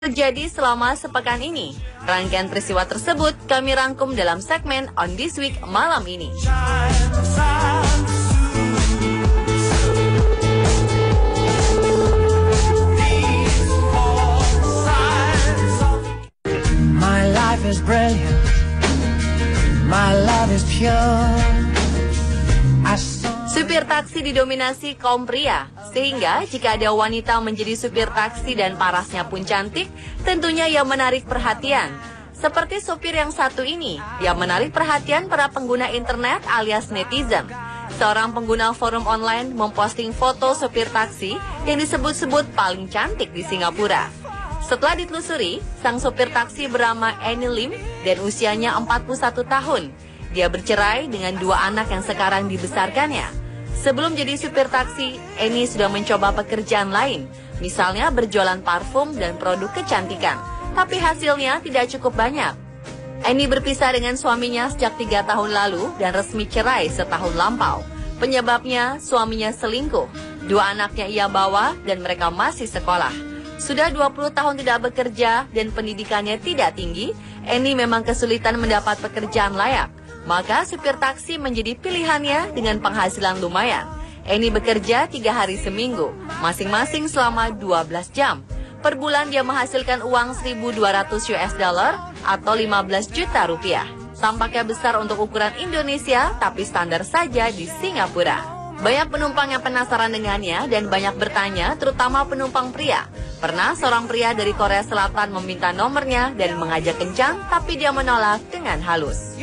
Terjadi selama sepekan ini. Rangkaian peristiwa tersebut kami rangkum dalam segmen On This Week malam ini. My life is brilliant. My love is pure. Supir taksi didominasi kaum pria, sehingga jika ada wanita menjadi supir taksi dan parasnya pun cantik, tentunya yang menarik perhatian. Seperti supir yang satu ini, yang menarik perhatian para pengguna internet alias netizen. Seorang pengguna forum online memposting foto supir taksi yang disebut-sebut paling cantik di Singapura. Setelah ditelusuri, sang supir taksi bernama Annie Lim dan usianya 41 tahun. Dia bercerai dengan 2 anak yang sekarang dibesarkannya. Sebelum jadi supir taksi, Annie sudah mencoba pekerjaan lain, misalnya berjualan parfum dan produk kecantikan. Tapi hasilnya tidak cukup banyak. Annie berpisah dengan suaminya sejak 3 tahun lalu dan resmi cerai setahun lampau. Penyebabnya, suaminya selingkuh. 2 anaknya ia bawa dan mereka masih sekolah. Sudah 20 tahun tidak bekerja dan pendidikannya tidak tinggi, Annie memang kesulitan mendapat pekerjaan layak. Maka supir taksi menjadi pilihannya dengan penghasilan lumayan. Annie bekerja 3 hari seminggu, masing-masing selama 12 jam. Per bulan dia menghasilkan uang 1.200 US dollar atau 15 juta rupiah. Tampaknya besar untuk ukuran Indonesia, tapi standar saja di Singapura. Banyak penumpang yang penasaran dengannya dan banyak bertanya, terutama penumpang pria. Pernah seorang pria dari Korea Selatan meminta nomornya dan mengajak kencan, tapi dia menolak dengan halus.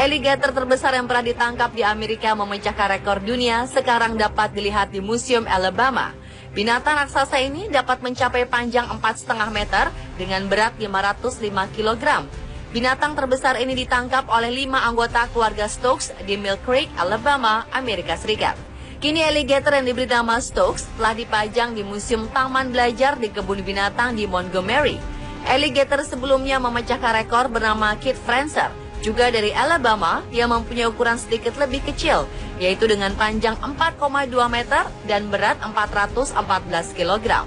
Alligator terbesar yang pernah ditangkap di Amerika memecahkan rekor dunia sekarang dapat dilihat di Museum Alabama. Binatang raksasa ini dapat mencapai panjang 4,5 meter dengan berat 505 kg. Binatang terbesar ini ditangkap oleh 5 anggota keluarga Stokes di Mill Creek, Alabama, Amerika Serikat. Kini alligator yang diberi nama Stokes telah dipajang di Museum Taman Belajar di Kebun Binatang di Montgomery. Alligator sebelumnya memecahkan rekor bernama Kit Francer, juga dari Alabama, yang mempunyai ukuran sedikit lebih kecil, yaitu dengan panjang 4,2 meter dan berat 414 kg.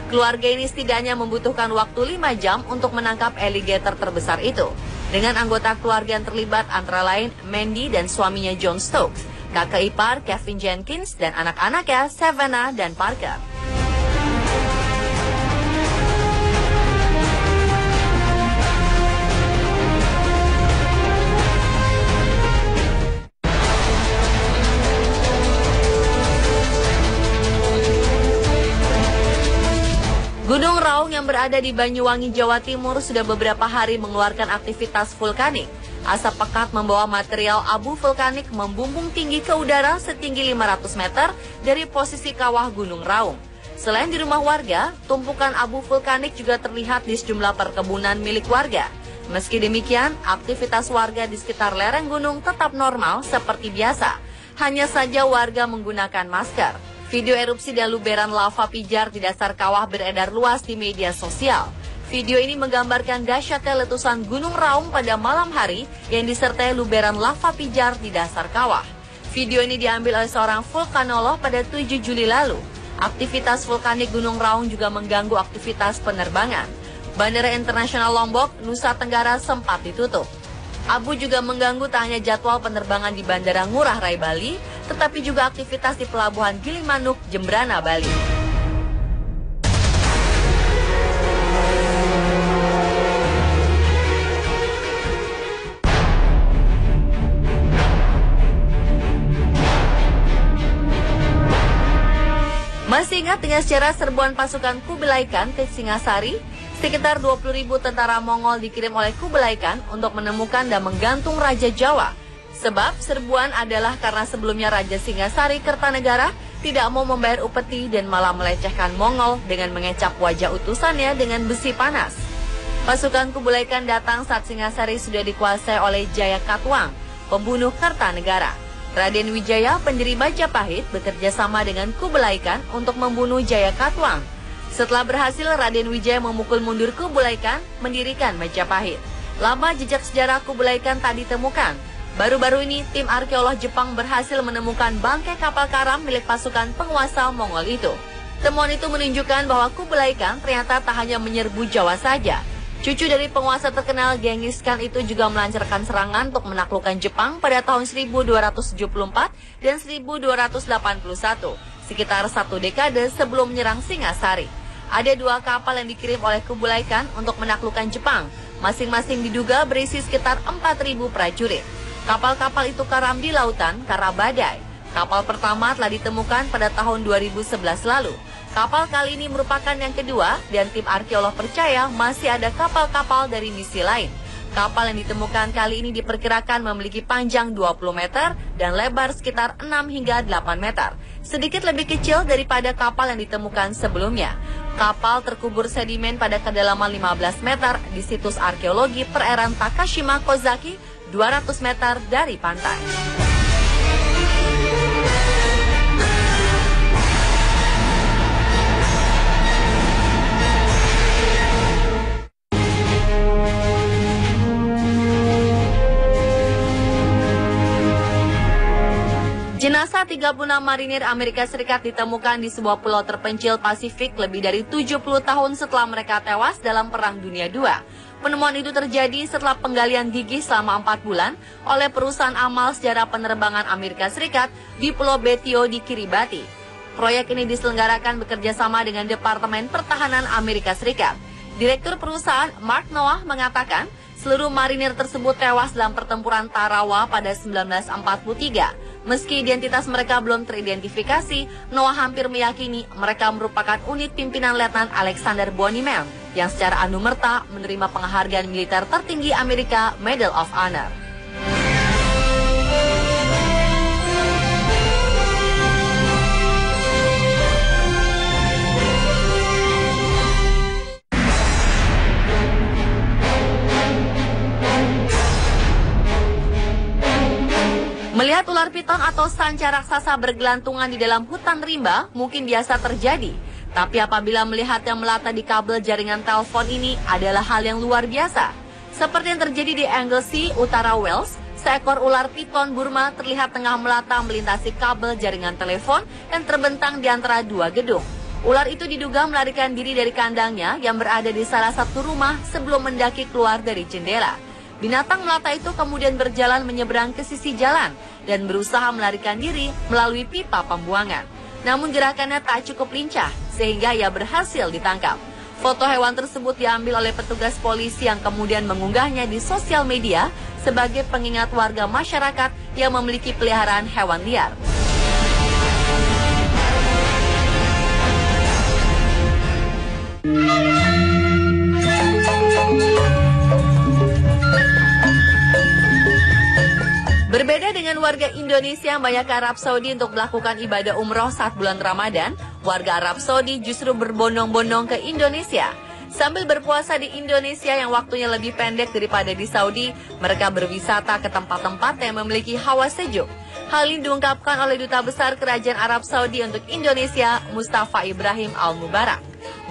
Keluarga ini setidaknya membutuhkan waktu 5 jam untuk menangkap alligator terbesar itu. Dengan anggota keluarga yang terlibat antara lain Mandy dan suaminya John Stokes, kakak ipar Kevin Jenkins, dan anak-anaknya Savannah dan Parker. Gunung Raung yang berada di Banyuwangi, Jawa Timur sudah beberapa hari mengeluarkan aktivitas vulkanik. Asap pekat membawa material abu vulkanik membumbung tinggi ke udara setinggi 500 meter dari posisi kawah Gunung Raung. Selain di rumah warga, tumpukan abu vulkanik juga terlihat di sejumlah perkebunan milik warga. Meski demikian, aktivitas warga di sekitar lereng gunung tetap normal seperti biasa. Hanya saja warga menggunakan masker. Video erupsi dan luberan lava pijar di dasar kawah beredar luas di media sosial. Video ini menggambarkan dahsyatnya letusan Gunung Raung pada malam hari yang disertai luberan lava pijar di dasar kawah. Video ini diambil oleh seorang vulkanolog pada 7 Juli lalu. Aktivitas vulkanik Gunung Raung juga mengganggu aktivitas penerbangan. Bandara Internasional Lombok, Nusa Tenggara sempat ditutup. Abu juga mengganggu tak hanya jadwal penerbangan di Bandara Ngurah Rai Bali, tetapi juga aktivitas di Pelabuhan Gilimanuk, Jembrana, Bali. Masih ingat dengan sejarah serbuan pasukan Kublai Khan ke Singasari? Sekitar 20.000 tentara Mongol dikirim oleh Kublai Khan untuk menemukan dan menggantung Raja Jawa. Sebab serbuan adalah karena sebelumnya Raja Singasari Kertanegara tidak mau membayar upeti dan malah melecehkan Mongol dengan mengecap wajah utusannya dengan besi panas. Pasukan Kublai Khan datang saat Singasari sudah dikuasai oleh Jaya Katuang, pembunuh Kertanegara. Raden Wijaya, pendiri Majapahit, bekerja sama dengan Kublai Khan untuk membunuh Jaya Katuang. Setelah berhasil, Raden Wijaya memukul mundur Kublai Khan, mendirikan Majapahit. Lama jejak sejarah Kublai Khan tak ditemukan. Baru-baru ini, tim arkeolog Jepang berhasil menemukan bangkai kapal karam milik pasukan penguasa Mongol itu. Temuan itu menunjukkan bahwa Kublai Khan ternyata tak hanya menyerbu Jawa saja. Cucu dari penguasa terkenal Genghis Khan itu juga melancarkan serangan untuk menaklukkan Jepang pada tahun 1274 dan 1281, sekitar satu dekade sebelum menyerang Singasari. Ada 2 kapal yang dikirim oleh Kublai Khan untuk menaklukkan Jepang. Masing-masing diduga berisi sekitar 4.000 prajurit. Kapal-kapal itu karam di lautan karena badai. Kapal pertama telah ditemukan pada tahun 2011 lalu. Kapal kali ini merupakan yang kedua dan tim arkeolog percaya masih ada kapal-kapal dari misi lain. Kapal yang ditemukan kali ini diperkirakan memiliki panjang 20 meter dan lebar sekitar 6 hingga 8 meter. Sedikit lebih kecil daripada kapal yang ditemukan sebelumnya. Kapal terkubur sedimen pada kedalaman 15 meter di situs arkeologi perairan Takashima Kozaki, 200 meter dari pantai. Jenazah 36 marinir Amerika Serikat ditemukan di sebuah pulau terpencil Pasifik lebih dari 70 tahun setelah mereka tewas dalam Perang Dunia II. Penemuan itu terjadi setelah penggalian gigih selama 4 bulan oleh perusahaan amal sejarah penerbangan Amerika Serikat di Pulau Betio di Kiribati. Proyek ini diselenggarakan bekerja sama dengan Departemen Pertahanan Amerika Serikat. Direktur perusahaan Mark Noah mengatakan seluruh marinir tersebut tewas dalam pertempuran Tarawa pada 1943. Meski identitas mereka belum teridentifikasi, Noah hampir meyakini mereka merupakan unit pimpinan Letnan Alexander Boniman yang secara anumerta menerima penghargaan militer tertinggi Amerika, Medal of Honor. Melihat ular piton atau sanca raksasa bergelantungan di dalam hutan rimba mungkin biasa terjadi. Tapi apabila melihatnya melata di kabel jaringan telepon ini adalah hal yang luar biasa. Seperti yang terjadi di Anglesey, Utara Wales, seekor ular piton Burma terlihat tengah melata melintasi kabel jaringan telepon yang terbentang di antara 2 gedung. Ular itu diduga melarikan diri dari kandangnya yang berada di salah satu rumah sebelum mendaki keluar dari jendela. Binatang melata itu kemudian berjalan menyeberang ke sisi jalan dan berusaha melarikan diri melalui pipa pembuangan. Namun gerakannya tak cukup lincah sehingga ia berhasil ditangkap. Foto hewan tersebut diambil oleh petugas polisi yang kemudian mengunggahnya di sosial media sebagai pengingat warga masyarakat yang memiliki peliharaan hewan liar. Berbeda dengan warga Indonesia yang banyak ke Arab Saudi untuk melakukan ibadah umroh saat bulan Ramadan, warga Arab Saudi justru berbondong-bondong ke Indonesia. Sambil berpuasa di Indonesia yang waktunya lebih pendek daripada di Saudi, mereka berwisata ke tempat-tempat yang memiliki hawa sejuk. Hal ini diungkapkan oleh Duta Besar Kerajaan Arab Saudi untuk Indonesia, Mustafa Ibrahim Al-Mubarak.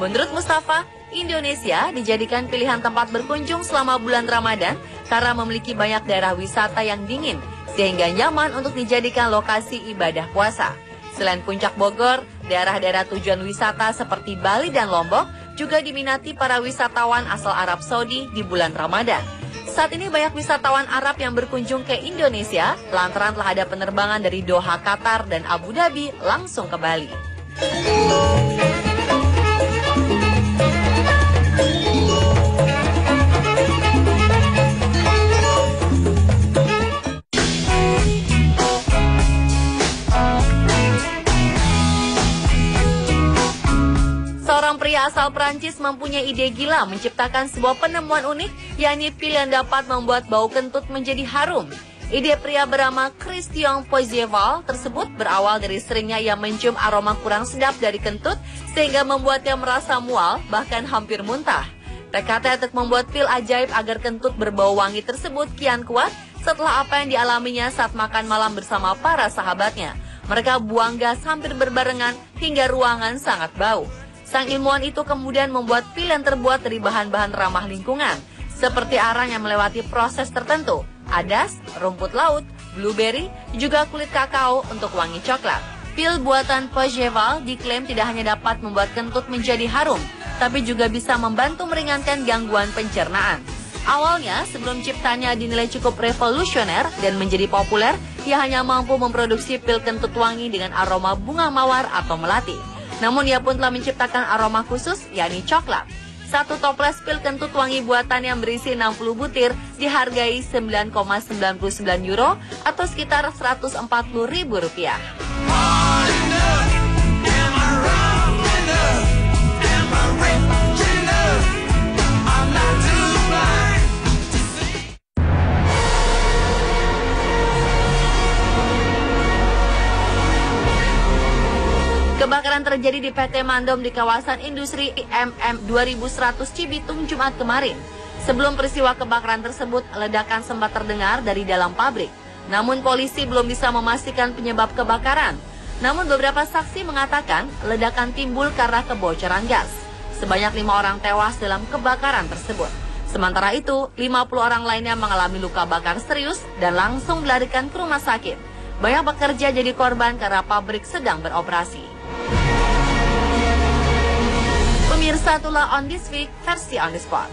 Menurut Mustafa, Indonesia dijadikan pilihan tempat berkunjung selama bulan Ramadan karena memiliki banyak daerah wisata yang dingin, sehingga nyaman untuk dijadikan lokasi ibadah puasa. Selain Puncak Bogor, daerah-daerah tujuan wisata seperti Bali dan Lombok juga diminati para wisatawan asal Arab Saudi di bulan Ramadan. Saat ini banyak wisatawan Arab yang berkunjung ke Indonesia lantaran telah ada penerbangan dari Doha, Qatar dan Abu Dhabi langsung ke Bali. Seorang pria asal Prancis mempunyai ide gila menciptakan sebuah penemuan unik, yakni pil yang dapat membuat bau kentut menjadi harum. Ide pria bernama Christian Poizieval tersebut berawal dari seringnya ia mencium aroma kurang sedap dari kentut sehingga membuatnya merasa mual bahkan hampir muntah. Tekadnya untuk membuat pil ajaib agar kentut berbau wangi tersebut kian kuat setelah apa yang dialaminya saat makan malam bersama para sahabatnya. Mereka buang gas hampir berbarengan hingga ruangan sangat bau. Sang ilmuwan itu kemudian membuat pil yang terbuat dari bahan-bahan ramah lingkungan, seperti arang yang melewati proses tertentu, adas, rumput laut, blueberry, juga kulit kakao untuk wangi coklat. Pil buatan Pogeval diklaim tidak hanya dapat membuat kentut menjadi harum, tapi juga bisa membantu meringankan gangguan pencernaan. Awalnya, sebelum ciptanya dinilai cukup revolusioner dan menjadi populer, ia hanya mampu memproduksi pil kentut wangi dengan aroma bunga mawar atau melati. Namun ia pun telah menciptakan aroma khusus, yakni coklat. Satu toples pil kentut wangi buatan yang berisi 60 butir dihargai 9,99 euro atau sekitar Rp140.000. Kebakaran terjadi di PT Mandom di kawasan industri MM 2100 Cibitung Jumat kemarin. Sebelum peristiwa kebakaran tersebut, ledakan sempat terdengar dari dalam pabrik. Namun polisi belum bisa memastikan penyebab kebakaran. Namun beberapa saksi mengatakan ledakan timbul karena kebocoran gas. Sebanyak 5 orang tewas dalam kebakaran tersebut. Sementara itu, 50 orang lainnya mengalami luka bakar serius dan langsung dilarikan ke rumah sakit. Banyak pekerja jadi korban karena pabrik sedang beroperasi. Pemirsa, itulah On This Week versi On The Spot.